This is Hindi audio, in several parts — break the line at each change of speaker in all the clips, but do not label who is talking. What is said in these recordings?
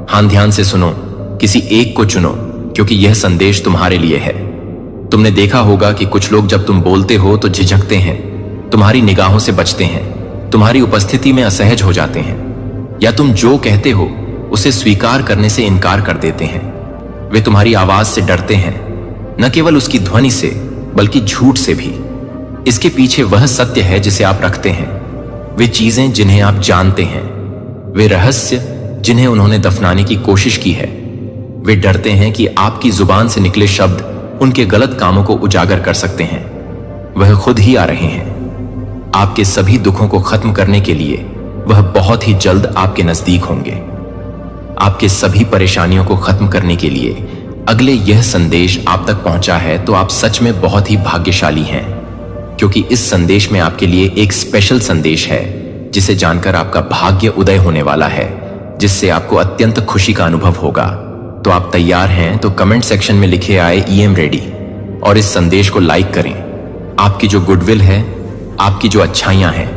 हाँ, ध्यान से सुनो, किसी एक को चुनो, क्योंकि यह संदेश तुम्हारे लिए है। तुमने देखा होगा कि कुछ लोग जब तुम बोलते हो तो झिझकते हैं, तुम्हारी निगाहों से बचते हैं, तुम्हारी उपस्थिति में असहज हो जाते हैं, या तुम जो कहते हो उसे स्वीकार करने से इनकार कर देते हैं। वे तुम्हारी आवाज से डरते हैं, न केवल उसकी ध्वनि से बल्कि झूठ से भी। इसके पीछे वह सत्य है जिसे आप रखते हैं, वे चीजें जिन्हें आप जानते हैं, वे रहस्य जिन्हें उन्होंने दफनाने की कोशिश की है। वे डरते हैं कि आपकी जुबान से निकले शब्द उनके गलत कामों को उजागर कर सकते हैं। वह खुद ही आ रहे हैं। आपके सभी दुखों को खत्म करने के लिए वह बहुत ही जल्द आपके नजदीक होंगे। आपके सभी परेशानियों को खत्म करने के लिए अगले यह संदेश आप तक पहुंचा है तो आप सच में बहुत ही भाग्यशाली हैं, क्योंकि इस संदेश में आपके लिए एक स्पेशल संदेश है जिसे जानकर आपका भाग्य उदय होने वाला है, जिससे आपको अत्यंत खुशी का अनुभव होगा। तो आप तैयार हैं तो कमेंट सेक्शन में लिखे आए "I am ready" और इस संदेश को लाइक करें। आपकी जो गुडविल है, आपकी जो अच्छाइयां हैं,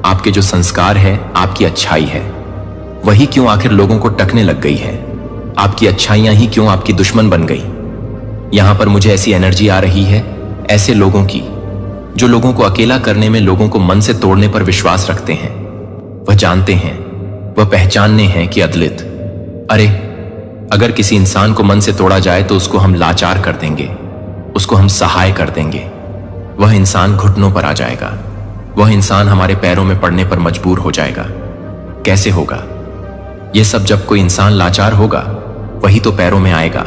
आपके जो संस्कार है, आपकी अच्छाई है, वही क्यों आखिर लोगों को टकने लग गई है? आपकी अच्छाइयां ही क्यों आपकी दुश्मन बन गई? यहां पर मुझे ऐसी एनर्जी आ रही है ऐसे लोगों की जो लोगों को अकेला करने में, लोगों को मन से तोड़ने पर विश्वास रखते हैं। वह जानते हैं, वह पहचानने हैं कि अदलित, अरे अगर किसी इंसान को मन से तोड़ा जाए तो उसको हम लाचार कर देंगे, उसको हम सहाय कर देंगे। वह इंसान घुटनों पर आ जाएगा, वह इंसान हमारे पैरों में पड़ने पर मजबूर हो जाएगा। कैसे होगा यह सब? जब कोई इंसान लाचार होगा वही तो पैरों में आएगा,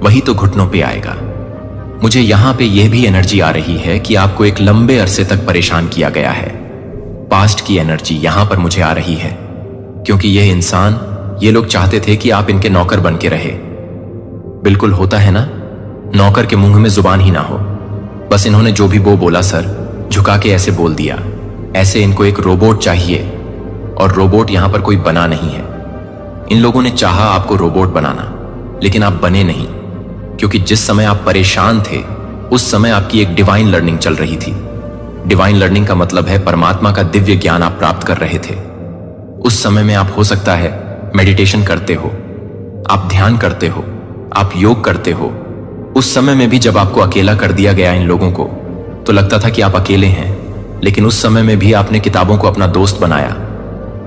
वही तो घुटनों पे आएगा। मुझे यहां पे यह भी एनर्जी आ रही है कि आपको एक लंबे अरसे तक परेशान किया गया है। पास्ट की एनर्जी यहां पर मुझे आ रही है, क्योंकि यह इंसान, ये लोग चाहते थे कि आप इनके नौकर बन के रहे। बिल्कुल होता है ना, नौकर के मुंह में जुबान ही ना हो। बस इन्होंने जो भी वो बोला सर, झुका के ऐसे बोल दिया। ऐसे इनको एक रोबोट चाहिए, और रोबोट यहां पर कोई बना नहीं है। इन लोगों ने चाहा आपको रोबोट बनाना, लेकिन आप बने नहीं, क्योंकि जिस समय आप परेशान थे उस समय आपकी एक डिवाइन लर्निंग चल रही थी। डिवाइन लर्निंग का मतलब है परमात्मा का दिव्य ज्ञान आप प्राप्त कर रहे थे। उस समय में आप हो सकता है मेडिटेशन करते हो, आप ध्यान करते हो, आप योग करते हो। उस समय में भी जब आपको अकेला कर दिया गया इन लोगों को, तो लगता था कि आप अकेले हैं, लेकिन उस समय में भी आपने किताबों को अपना दोस्त बनाया।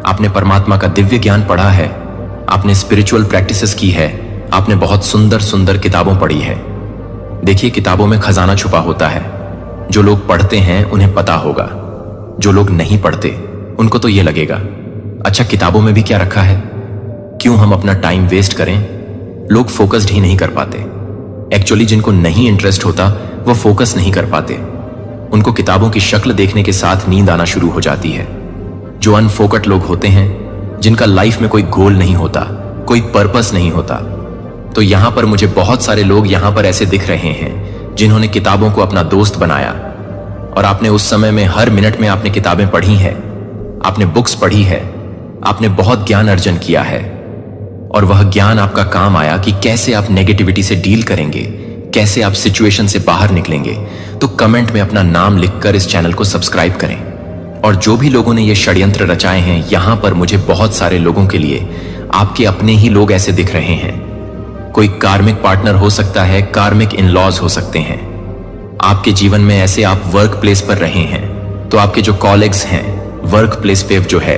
आपने परमात्मा का दिव्य ज्ञान पढ़ा है, आपने स्पिरिचुअल प्रैक्टिसेस की है, आपने बहुत सुंदर सुंदर किताबों पढ़ी है। देखिए, किताबों में खजाना छुपा होता है। जो लोग पढ़ते हैं उन्हें पता होगा, जो लोग नहीं पढ़ते उनको तो यह लगेगा अच्छा किताबों में भी क्या रखा है, क्यों हम अपना टाइम वेस्ट करें। लोग फोकस्ड ही नहीं कर पाते। एक्चुअली जिनको नहीं इंटरेस्ट होता वो फोकस नहीं कर पाते। उनको किताबों की शक्ल देखने के साथ नींद आना शुरू हो जाती है। जो अनफोकट लोग होते हैं, जिनका लाइफ में कोई गोल नहीं होता, कोई पर्पस नहीं होता, तो यहां पर मुझे बहुत सारे लोग यहां पर ऐसे दिख रहे हैं जिन्होंने किताबों को अपना दोस्त बनाया। और आपने उस समय में हर मिनट में आपने किताबें पढ़ी हैं, आपने बुक्स पढ़ी है, आपने बहुत ज्ञान अर्जन किया है, और वह ज्ञान आपका काम आया कि कैसे आप नेगेटिविटी से डील करेंगे, कैसे आप सिचुएशन से बाहर निकलेंगे। तो कमेंट में अपना नाम लिखकर इस चैनल को सब्सक्राइब करें। और जो भी लोगों ने ये षड्यंत्र रचाए हैं, यहां पर मुझे बहुत सारे लोगों के लिए आपके अपने ही लोग ऐसे दिख रहे हैं। कोई कार्मिक पार्टनर हो सकता है, कार्मिक इन लॉज हो सकते हैं आपके जीवन में। ऐसे आप वर्क प्लेस पर रहे हैं तो आपके जो कॉलेग्स हैं, वर्क प्लेस पे जो है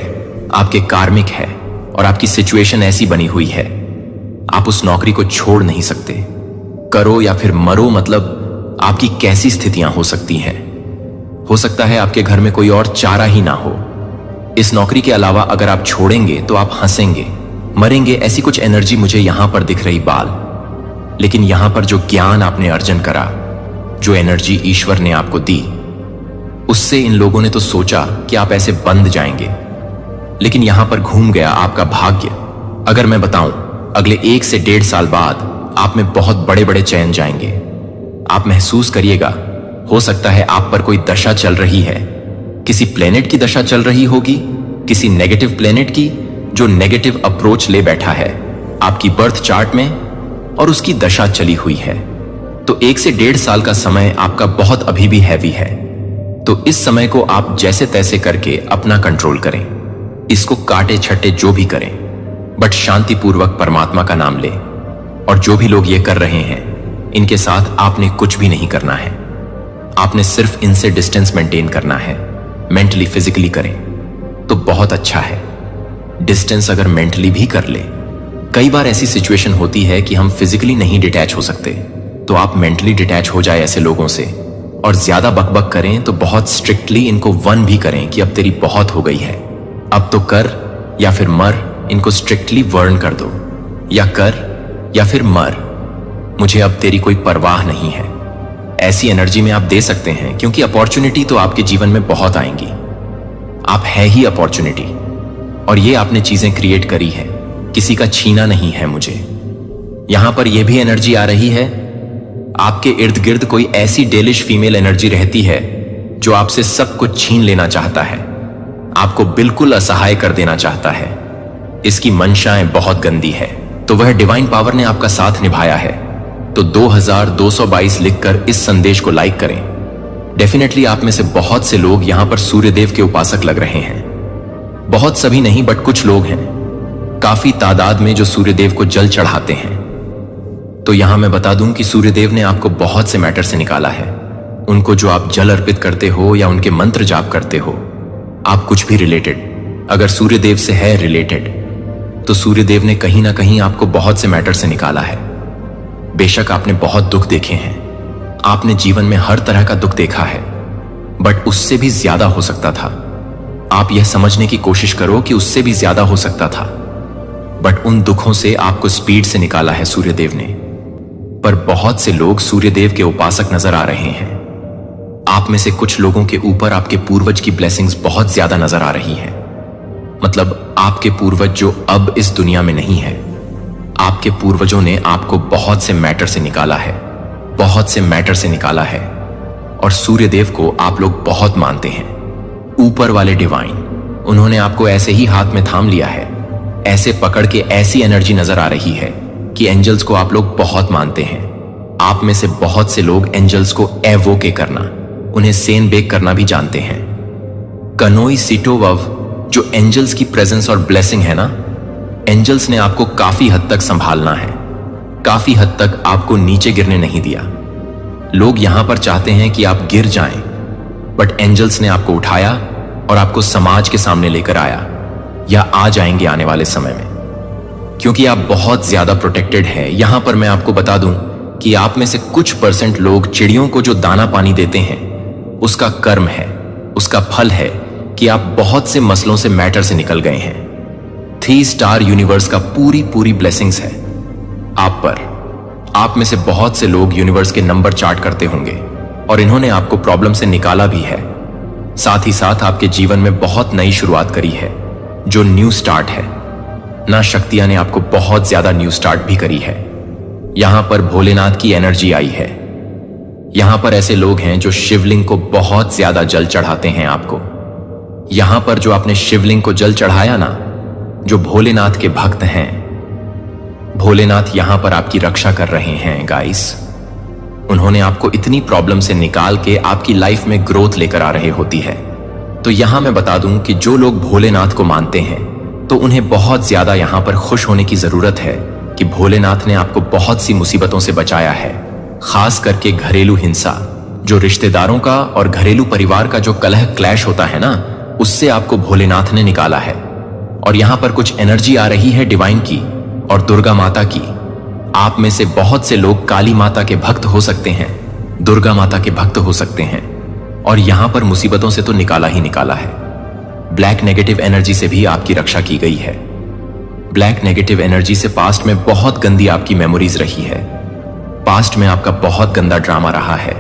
आपके कार्मिक है, और आपकी सिचुएशन ऐसी बनी हुई है, आप उस नौकरी को छोड़ नहीं सकते। करो या फिर मरो, मतलब आपकी कैसी स्थितियां हो सकती हैं। हो सकता है आपके घर में कोई और चारा ही ना हो। इस नौकरी के अलावा अगर आप छोड़ेंगे तो आप हंसेंगे, मरेंगे, ऐसी कुछ एनर्जी मुझे यहां पर दिख रही बाल। लेकिन यहां पर जो ज्ञान आपने अर्जन करा, जो एनर्जी ईश्वर ने आपको दी, उससे इन लोगों ने तो सोचा कि आप ऐसे बंद जाएंगे, लेकिन यहां पर घूम गया आपका भाग्य। अगर मैं बताऊं, अगले 1 से 1.5 साल बाद आप में बहुत बड़े बड़े चैन जाएंगे। आप महसूस करिएगा, हो सकता है आप पर कोई दशा चल रही है, किसी प्लेनेट की दशा चल रही होगी, किसी नेगेटिव प्लेनेट की, जो नेगेटिव अप्रोच ले बैठा है आपकी बर्थ चार्ट में, और उसकी दशा चली हुई है। तो 1 से 1.5 साल का समय आपका बहुत अभी भी हैवी है। तो इस समय को आप जैसे तैसे करके अपना कंट्रोल करें, इसको काटे छट्टे जो भी करें, बट शांतिपूर्वक परमात्मा का नाम ले। और जो भी लोग ये कर रहे हैं, इनके साथ आपने कुछ भी नहीं करना है। आपने सिर्फ इनसे डिस्टेंस मेंटेन करना है। मेंटली फिजिकली करें तो बहुत अच्छा है। डिस्टेंस अगर मेंटली भी कर ले, कई बार ऐसी सिचुएशन होती है कि हम फिजिकली नहीं डिटैच हो सकते, तो आप मेंटली डिटैच हो जाए ऐसे लोगों से, और ज्यादा बकबक करें तो बहुत स्ट्रिक्टली इनको वन भी करें कि अब तेरी बहुत हो गई है, अब तो कर या फिर मर। इनको स्ट्रिक्टली वर्न कर दो, या कर या फिर मर, मुझे अब तेरी कोई परवाह नहीं है। ऐसी एनर्जी में आप दे सकते हैं, क्योंकि अपॉर्चुनिटी तो आपके जीवन में बहुत आएंगी। आप है ही अपॉर्चुनिटी, और ये आपने चीजें क्रिएट करी है, किसी का छीना नहीं है मुझे। यहां पर यह भी एनर्जी आ रही है, आपके इर्द गिर्द कोई ऐसी डेलिश फीमेल एनर्जी रहती है जो आपसे सब कुछ छीन लेना चाहता है, आपको बिल्कुल असहाय कर देना चाहता है। इसकी मंशाएं बहुत गंदी है, तो वह डिवाइन पावर ने आपका साथ निभाया है। तो 2222 लिखकर इस संदेश को लाइक करें। डेफिनेटली आप में से बहुत से लोग यहां पर सूर्यदेव के उपासक लग रहे हैं। बहुत सभी नहीं, बट कुछ लोग हैं काफी तादाद में जो सूर्यदेव को जल चढ़ाते हैं। तो यहां मैं बता दूं कि सूर्यदेव ने आपको बहुत से मैटर से निकाला है। उनको जो आप जल अर्पित करते हो या उनके मंत्र जाप करते हो, आप कुछ भी रिलेटेड अगर सूर्यदेव से है रिलेटेड, तो सूर्यदेव ने कहीं ना कहीं आपको बहुत से मैटर से निकाला है। बेशक आपने बहुत दुख देखे हैं, आपने जीवन में हर तरह का दुख देखा है, बट उससे भी ज्यादा हो सकता था। आप यह समझने की कोशिश करो कि उससे भी ज्यादा हो सकता था, बट उन दुखों से आपको स्पीड से निकाला है सूर्यदेव ने। पर बहुत से लोग सूर्यदेव के उपासक नजर आ रहे हैं। आप में से कुछ लोगों के ऊपर आपके पूर्वज की ब्लेसिंग्स बहुत ज्यादा नजर आ रही हैं। मतलब आपके पूर्वज जो अब इस दुनिया में नहीं है, आपके पूर्वजों ने आपको बहुत से मैटर से निकाला है, बहुत से मैटर से निकाला है। और सूर्यदेव को आप लोग बहुत मानते हैं। ऊपर वाले डिवाइन, उन्होंने आपको ऐसे ही हाथ में थाम लिया है, ऐसे पकड़ के ऐसी एनर्जी नजर आ रही है कि एंजल्स को आप लोग बहुत मानते हैं। आप में से बहुत से लोग एंजल्स को एवोके करना, उन्हें सेन बेक करना भी जानते हैं। कनोई सिटोवव जो एंजल्स की प्रेजेंस और ब्लेसिंग है ना, एंजल्स ने आपको काफी हद तक संभालना है, काफी हद तक आपको नीचे गिरने नहीं दिया। लोग यहां पर चाहते हैं कि आप गिर जाएं, बट एंजल्स ने आपको उठाया और आपको समाज के सामने लेकर आया, या आ जाएंगे आने वाले समय में, क्योंकि आप बहुत ज्यादा प्रोटेक्टेड है। यहां पर मैं आपको बता दूं कि आप में से कुछ परसेंट लोग चिड़ियों को जो दाना पानी देते हैं, उसका कर्म है, उसका फल है कि आप बहुत से मसलों से मैटर से निकल गए हैं। 3 स्टार यूनिवर्स का पूरी ब्लेसिंग्स है आप पर। आप में से बहुत से लोग यूनिवर्स के नंबर चार्ट करते होंगे, और इन्होंने आपको प्रॉब्लम से निकाला भी है। साथ ही साथ आपके जीवन में बहुत नई शुरुआत करी है, जो न्यू स्टार्ट है ना। शक्तियां ने आपको बहुत ज्यादा न्यू स्टार्ट भी करी है। यहां पर भोलेनाथ की एनर्जी आई है। यहां पर ऐसे लोग हैं जो शिवलिंग को बहुत ज्यादा जल चढ़ाते हैं आपको। यहां पर जो आपने शिवलिंग को जल चढ़ाया ना, जो भोलेनाथ के भक्त हैं, भोलेनाथ यहां पर आपकी रक्षा कर रहे हैं गाइस। उन्होंने आपको इतनी प्रॉब्लम से निकाल के आपकी लाइफ में ग्रोथ लेकर आ रहे होती है। तो यहां मैं बता दूं कि जो लोग भोलेनाथ को मानते हैं, तो उन्हें बहुत ज्यादा यहां पर खुश होने की जरूरत है कि भोलेनाथ ने आपको बहुत सी मुसीबतों से बचाया है। खास करके घरेलू हिंसा, जो रिश्तेदारों का और घरेलू परिवार का जो कलह क्लैश होता है ना, उससे आपको भोलेनाथ ने निकाला है। और यहां पर कुछ एनर्जी आ रही है डिवाइन की और दुर्गा माता की। आप में से बहुत से लोग काली माता के भक्त हो सकते हैं, दुर्गा माता के भक्त हो सकते हैं, और यहां पर मुसीबतों से तो निकाला ही निकाला है। ब्लैक नेगेटिव एनर्जी से भी आपकी रक्षा की गई है। ब्लैक नेगेटिव एनर्जी से पास्ट में बहुत गंदी आपकी मेमोरीज रही है। पास्ट में आपका बहुत गंदा ड्रामा रहा है।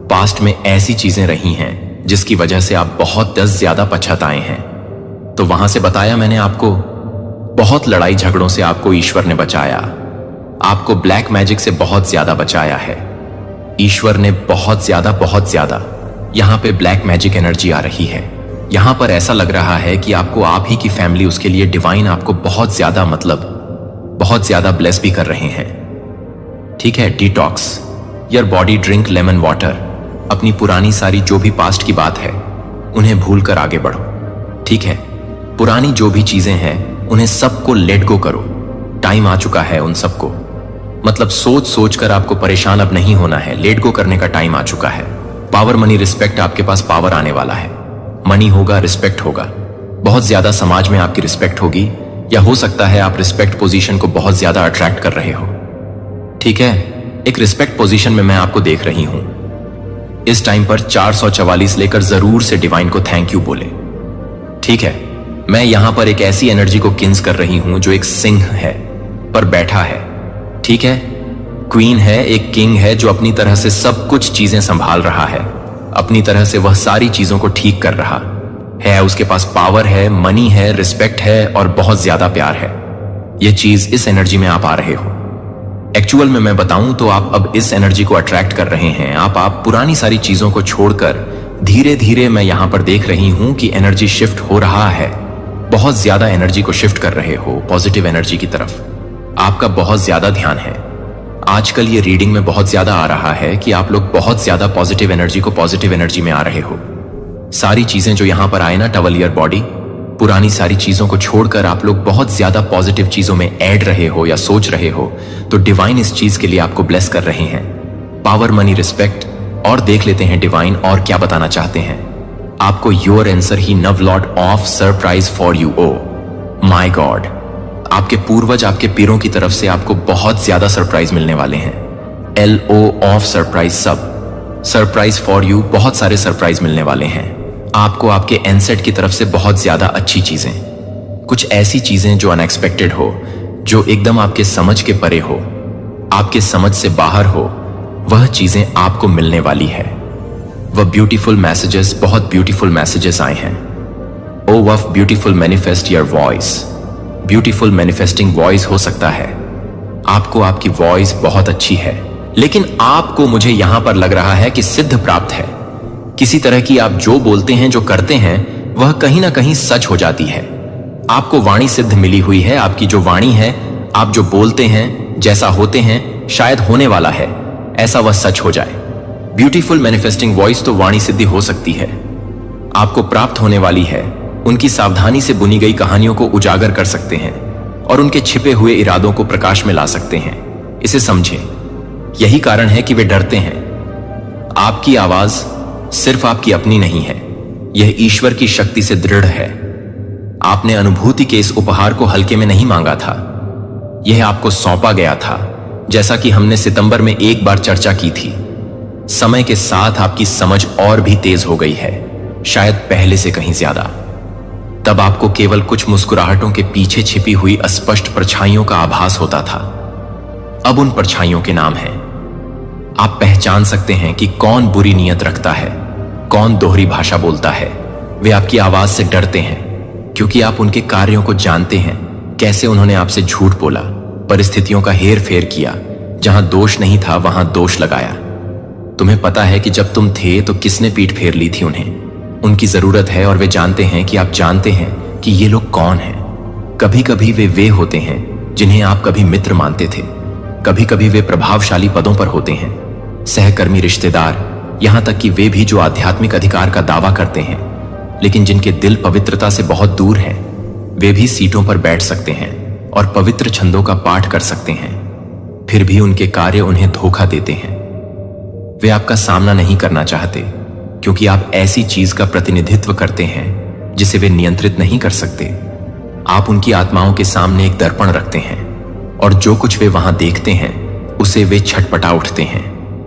पास्ट में ऐसी चीजें रही हैं जिसकी वजह से आप बहुत ज्यादा पछताए हैं। तो वहां से बताया मैंने आपको, बहुत लड़ाई झगड़ों से आपको ईश्वर ने बचाया। आपको ब्लैक मैजिक से बहुत ज्यादा बचाया है। ईश्वर ने बहुत ज्यादा यहां पे ब्लैक मैजिक एनर्जी आ रही है। यहां पर ऐसा लग रहा है कि आपको आप ही की फैमिली, उसके लिए डिवाइन आपको बहुत ज्यादा ब्लेस भी कर रहे हैं। ठीक है, detox your body, drink lemon water. अपनी पुरानी सारी जो भी पास्ट की बात है, उन्हें भूल कर आगे बढ़ो। ठीक है, पुरानी जो भी चीजें हैं उन्हें सबको लेट गो करो। टाइम आ चुका है उन सबको। मतलब सोच सोच कर आपको परेशान अब नहीं होना है, लेट गो करने का टाइम आ चुका है। पावर, मनी, रिस्पेक्ट, आपके पास पावर आने वाला है। मनी होगा, रिस्पेक्ट होगा, बहुत ज्यादा समाज में आपकी रिस्पेक्ट होगी, या हो सकता है आप रिस्पेक्ट पोजीशन को बहुत ज्यादा अट्रैक्ट कर रहे हो। ठीक है, एक रिस्पेक्ट पोजीशन में मैं आपको देख रही हूं। इस टाइम पर 444 लेकर जरूर से डिवाइन को थैंक यू बोले। ठीक है, मैं यहां पर एक ऐसी एनर्जी को किन्स कर रही हूं जो एक सिंह है पर बैठा है। ठीक है, क्वीन है, एक किंग है जो अपनी तरह से सब कुछ चीजें संभाल रहा है। अपनी तरह से वह सारी चीजों को ठीक कर रहा है। उसके पास पावर है, मनी है, रिस्पेक्ट है और बहुत ज्यादा प्यार है। यह चीज इस एनर्जी में आप आ रहे हो। एक्चुअल में मैं बताऊं तो आप अब इस एनर्जी को अट्रैक्ट कर रहे हैं। आप पुरानी सारी चीजों को छोड़कर धीरे धीरे मैं यहां पर देख रही हूं कि एनर्जी शिफ्ट हो रहा है। बहुत ज्यादा एनर्जी को शिफ्ट कर रहे हो पॉजिटिव एनर्जी की तरफ। आपका बहुत ज्यादा ध्यान है। आजकल ये रीडिंग में बहुत ज्यादा आ रहा है कि आप लोग बहुत ज्यादा पॉजिटिव एनर्जी को पॉजिटिव एनर्जी में आ रहे हो। सारी चीजें जो यहां पर आए ना, टवलियर बॉडी, पुरानी सारी चीजों को छोड़कर आप लोग बहुत ज्यादा पॉजिटिव चीजों में ऐड रहे हो या सोच रहे हो, तो डिवाइन इस चीज के लिए आपको ब्लेस कर रहे हैं। Power, money, respect. और देख लेते हैं डिवाइन और क्या बताना चाहते हैं आपको। योर आंसर ही नव lot of surprise for you. Oh my God, आपके पूर्वज, आपके पीरों की तरफ से आपको बहुत ज्यादा सरप्राइज मिलने वाले हैं। LO ऑफ सरप्राइज, सब सरप्राइज फॉर यू, बहुत सारे सरप्राइज मिलने वाले हैं आपको आपके एनसेट की तरफ से। बहुत ज्यादा अच्छी चीजें, कुछ ऐसी चीजें जो अनएक्सपेक्टेड हो, जो एकदम आपके समझ के परे हो, आपके समझ से बाहर हो, वह चीजें आपको मिलने वाली है। वह ब्यूटीफुल मैसेजेस, बहुत ब्यूटीफुल मैसेजेस आए हैं। Oh wow beautiful manifest your voice. Beautiful manifesting voice हो सकता है आपको, आपकी वॉइस बहुत अच्छी है, लेकिन आपको, मुझे यहां पर लग रहा है कि सिद्ध प्राप्त है। किसी तरह की आप जो बोलते हैं, जो करते हैं, वह कहीं ना कहीं सच हो जाती है। आपको वाणी सिद्ध मिली हुई है। आपकी जो वाणी है, आप जो बोलते हैं, जैसा होते हैं, शायद होने वाला है ऐसा वह सच हो जाए। ब्यूटीफुल मैनिफेस्टिंग वॉइस तो वाणी सिद्धि हो सकती है, आपको प्राप्त होने वाली है। उनकी सावधानी से बुनी गई कहानियों को उजागर कर सकते हैं और उनके छिपे हुए इरादों को प्रकाश में ला सकते हैं। इसे समझें, यही कारण है कि वे डरते हैं। आपकी आवाज सिर्फ आपकी अपनी नहीं है, यह ईश्वर की शक्ति से दृढ़ है। आपने अनुभूति के इस उपहार को हल्के में नहीं मांगा था, यह आपको सौंपा गया था। जैसा कि हमने सितंबर में एक बार चर्चा की थी, समय के साथ आपकी समझ और भी तेज हो गई है, शायद पहले से कहीं ज्यादा। तब आपको केवल कुछ मुस्कुराहटों के पीछे छिपी हुई अस्पष्ट परछाइयों का आभास होता था। अब उन परछाइयों के नाम हैं। आप पहचान सकते हैं कि कौन बुरी नीयत रखता है, कौन दोहरी भाषा बोलता है। वे आपकी आवाज से डरते हैं क्योंकि आप उनके कार्यों को जानते हैं। कैसे उन्होंने आपसे झूठ बोला, परिस्थितियों का हेर फेर किया, जहां दोष नहीं था वहां दोष लगाया। तुम्हें पता है कि जब तुम थे तो किसने पीठ फेर ली थी उन्हें। उनकी जरूरत है और वे जानते हैं कि आप जानते हैं कि ये लोग कौन हैं। कभी कभी वे होते हैं जिन्हें आप कभी मित्र मानते थे, कभी कभी वे प्रभावशाली पदों पर होते हैं, सहकर्मी, रिश्तेदार, यहां तक कि वे भी जो आध्यात्मिक अधिकार का दावा करते हैं लेकिन जिनके दिल पवित्रता से बहुत दूर हैं। वे भी सीटों पर बैठ सकते हैं और पवित्र छंदों का पाठ कर सकते हैं, फिर भी उनके कार्य उन्हें धोखा देते हैं। वे आपका सामना नहीं करना चाहते क्योंकि आप ऐसी चीज का प्रतिनिधित्व करते हैं जिसे वे नियंत्रित नहीं कर सकते। आप उनकी आत्माओं के सामने एक दर्पण रखते हैं और जो कुछ वे वहां देखते हैं उसे वे छटपटा उठते हैं।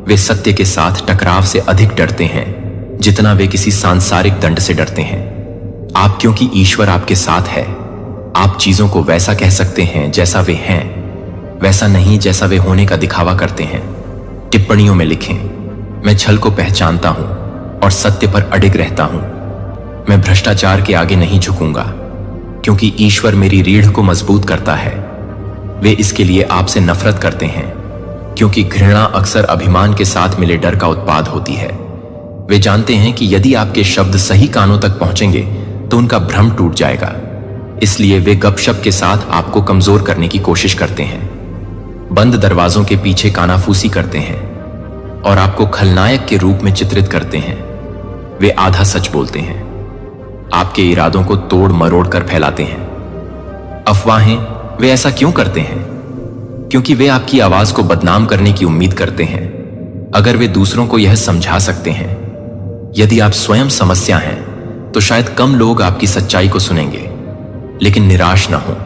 वे सत्य के साथ टकराव से अधिक डरते हैं जितना वे किसी सांसारिक दंड से डरते हैं। आप, क्योंकि ईश्वर आपके साथ है, आप चीजों को वैसा कह सकते हैं जैसा वे हैं, वैसा नहीं जैसा वे होने का दिखावा करते हैं। टिप्पणियों में लिखें, मैं छल को पहचानता हूं और सत्य पर अडिग रहता हूं। मैं भ्रष्टाचार के आगे नहीं झुकूंगा क्योंकि ईश्वर मेरी रीढ़ को मजबूत करता है। वे इसके लिए आपसे नफरत करते हैं क्योंकि घृणा अक्सर अभिमान के साथ मिले डर का उत्पाद होती है। वे जानते हैं कि यदि आपके शब्द सही कानों तक पहुंचेंगे तो उनका भ्रम टूट जाएगा, इसलिए वे गपशप के साथ आपको कमजोर करने की कोशिश करते हैं। बंद दरवाजों के पीछे कानाफूसी करते हैं और आपको खलनायक के रूप में चित्रित करते हैं। वे आधा सच बोलते हैं, आपके इरादों को तोड़ मरोड़ कर फैलाते हैं। अफवाहें, वे ऐसा क्यों करते हैं? क्योंकि वे आपकी आवाज को बदनाम करने की उम्मीद करते हैं। अगर वे दूसरों को यह समझा सकते हैं, यदि आप स्वयं समस्या हैं, तो शायद कम लोग आपकी सच्चाई को सुनेंगे। लेकिन निराश न हो,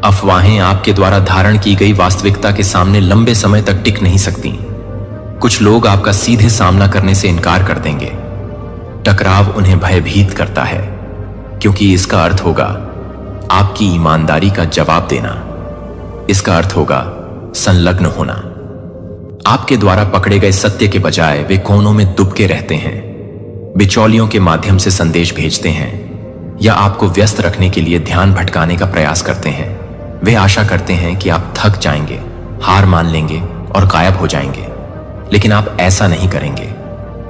अफवाहें आपके द्वारा धारण की गई वास्तविकता के सामने लंबे समय तक टिक नहीं सकती। कुछ लोग आपका सीधे सामना करने से इनकार कर देंगे। टकराव उन्हें भयभीत करता है, क्योंकि इसका अर्थ होगा आपकी ईमानदारी का जवाब देना। इसका अर्थ होगा संलग्न होना। आपके द्वारा पकड़े गए सत्य के बजाय वे कोनों में दुबके रहते हैं, बिचौलियों के माध्यम से संदेश भेजते हैं या आपको व्यस्त रखने के लिए ध्यान भटकाने का प्रयास करते हैं। वे आशा करते हैं कि आप थक जाएंगे, हार मान लेंगे और गायब हो जाएंगे। लेकिन आप ऐसा नहीं करेंगे,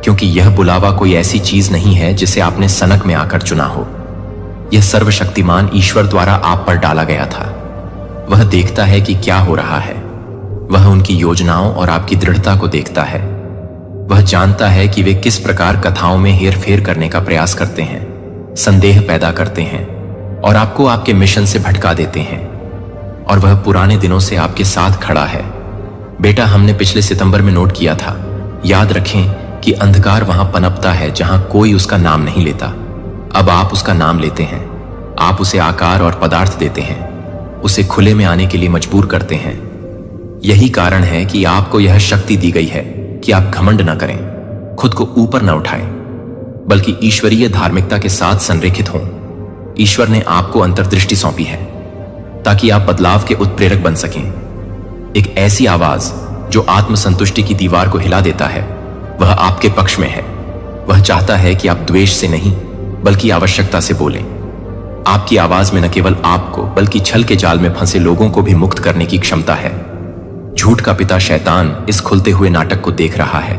क्योंकि यह बुलावा कोई ऐसी चीज नहीं है जिसे आपने सनक में आकर चुना हो। यह सर्वशक्तिमान ईश्वर द्वारा आप पर डाला गया था। वह देखता है कि क्या हो रहा है। वह उनकी योजनाओं और आपकी दृढ़ता को देखता है। वह जानता है कि वे किस प्रकार कथाओं में हेरफेर करने का प्रयास करते हैं, संदेह पैदा करते हैं और आपको आपके मिशन से भटका देते हैं। और वह पुराने दिनों से आपके साथ खड़ा है। बेटा, हमने पिछले सितंबर में नोट किया था, याद रखें कि अंधकार वहां पनपता है जहां कोई उसका नाम नहीं लेता। अब आप उसका नाम लेते हैं। आप उसे आकार और पदार्थ देते हैं, उसे खुले में आने के लिए मजबूर करते हैं। यही कारण है कि आपको यह शक्ति दी गई है कि आप घमंड न करें, खुद को ऊपर न उठाएं, बल्कि ईश्वरीय धार्मिकता के साथ संरेखित हों। ईश्वर ने आपको अंतर्दृष्टि सौंपी है ताकि आप बदलाव के उत्प्रेरक बन सकें। एक ऐसी आवाज जो आत्मसंतुष्टि की दीवार को हिला देता है, वह आपके पक्ष में है। वह चाहता है कि आप द्वेष से नहीं, बल्कि आवश्यकता से बोलें। आपकी आवाज में न केवल आपको, बल्कि छल के जाल में फंसे लोगों को भी मुक्त करने की क्षमता है। झूठ का पिता शैतान इस खुलते हुए नाटक को देख रहा है।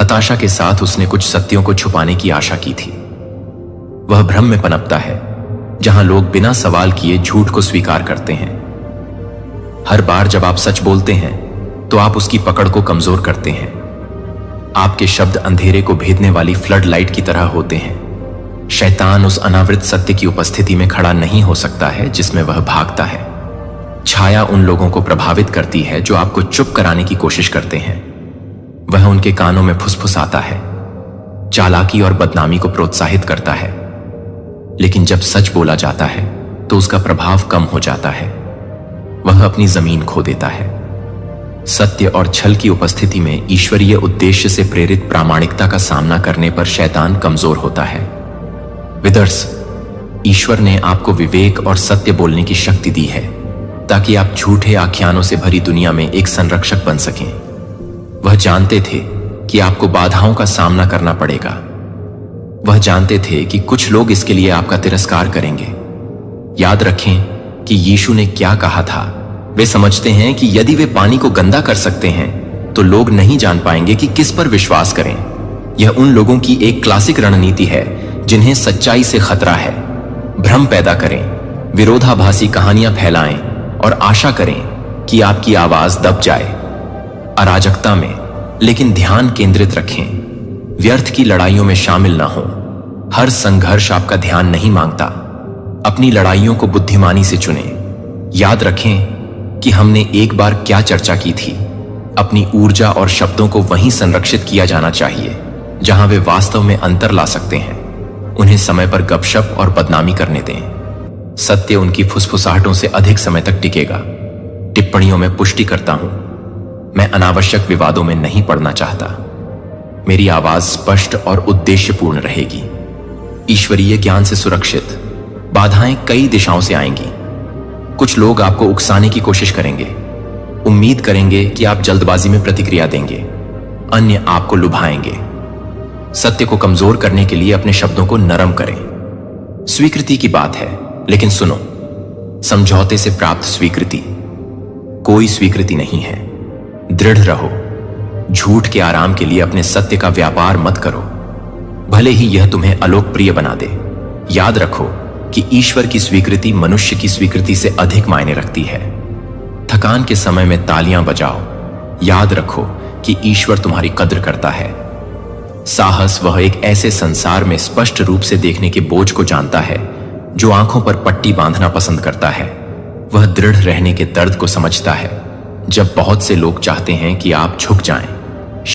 हताशा के साथ उसने कुछ सत्यों को छुपाने की आशा की थी। वह भ्रम में पनपता है, जहां लोग बिना सवाल किए झूठ को स्वीकार करते हैं। हर बार जब आप सच बोलते हैं, तो आप उसकी पकड़ को कमजोर करते हैं। आपके शब्द अंधेरे को भेदने वाली फ्लड लाइट की तरह होते हैं। शैतान उस अनावृत सत्य की उपस्थिति में खड़ा नहीं हो सकता है जिसमें वह भागता है। छाया उन लोगों को प्रभावित करती है जो आपको चुप कराने की कोशिश करते हैं। वह उनके कानों में फुसफुसाता है, चालाकी और बदनामी को प्रोत्साहित करता है। लेकिन जब सच बोला जाता है, तो उसका प्रभाव कम हो जाता है। वह अपनी जमीन खो देता है। सत्य और छल की उपस्थिति में ईश्वरीय उद्देश्य से प्रेरित प्रामाणिकता का सामना करने पर शैतान कमजोर होता है। विदर्स, ईश्वर ने आपको विवेक और सत्य बोलने की शक्ति दी है, ताकि आप झूठे आख्यानों से भरी दुनिया में एक संरक्षक बन सकें। वह जानते थे कि आपको बाधाओं का सामना करना पड़ेगा। वह जानते थे कि कुछ लोग इसके लिए आपका तिरस्कार करेंगे। याद रखें कि यीशु ने क्या कहा था। वे समझते हैं कि यदि वे पानी को गंदा कर सकते हैं, तो लोग नहीं जान पाएंगे कि किस पर विश्वास करें। यह उन लोगों की एक क्लासिक रणनीति है जिन्हें सच्चाई से खतरा है। भ्रम पैदा करें, विरोधाभासी कहानियां फैलाएं और आशा करें कि आपकी आवाज दब जाए। अराजकता में लेकिन ध्यान केंद्रित रखें। व्यर्थ की लड़ाइयों में शामिल न हो। हर संघर्ष आपका ध्यान नहीं मांगता। अपनी लड़ाइयों को बुद्धिमानी से चुनें। याद रखें कि हमने एक बार क्या चर्चा की थी। अपनी ऊर्जा और शब्दों को वहीं संरक्षित किया जाना चाहिए जहां वे वास्तव में अंतर ला सकते हैं। उन्हें समय पर गपशप और बदनामी करने दें। सत्य उनकी फुसफुसाहटों से अधिक समय तक टिकेगा। टिप्पणियों में पुष्टि करता हूं, मैं अनावश्यक विवादों में नहीं पड़ना चाहता। मेरी आवाज स्पष्ट और उद्देश्यपूर्ण रहेगी। ईश्वरीय ज्ञान से सुरक्षित। बाधाएं कई दिशाओं से आएंगी। कुछ लोग आपको उकसाने की कोशिश करेंगे, उम्मीद करेंगे कि आप जल्दबाजी में प्रतिक्रिया देंगे। अन्य आपको लुभाएंगे। सत्य को कमजोर करने के लिए अपने शब्दों को नरम करें। स्वीकृति की बात है, लेकिन सुनो, समझौते से प्राप्त स्वीकृति कोई स्वीकृति नहीं है। दृढ़ रहो। झूठ के आराम के लिए अपने सत्य का व्यापार मत करो, भले ही यह तुम्हें अलोकप्रिय बना दे। याद रखो कि ईश्वर की स्वीकृति मनुष्य की स्वीकृति से अधिक मायने रखती है। थकान के समय में तालियां बजाओ। याद रखो कि ईश्वर तुम्हारी कद्र करता है। साहस वह एक ऐसे संसार में स्पष्ट रूप से देखने के बोझ को जानता है जो आंखों पर पट्टी बांधना पसंद करता है वह दृढ़ रहने के दर्द को समझता है। जब बहुत से लोग चाहते हैं कि आप झुक जाएं,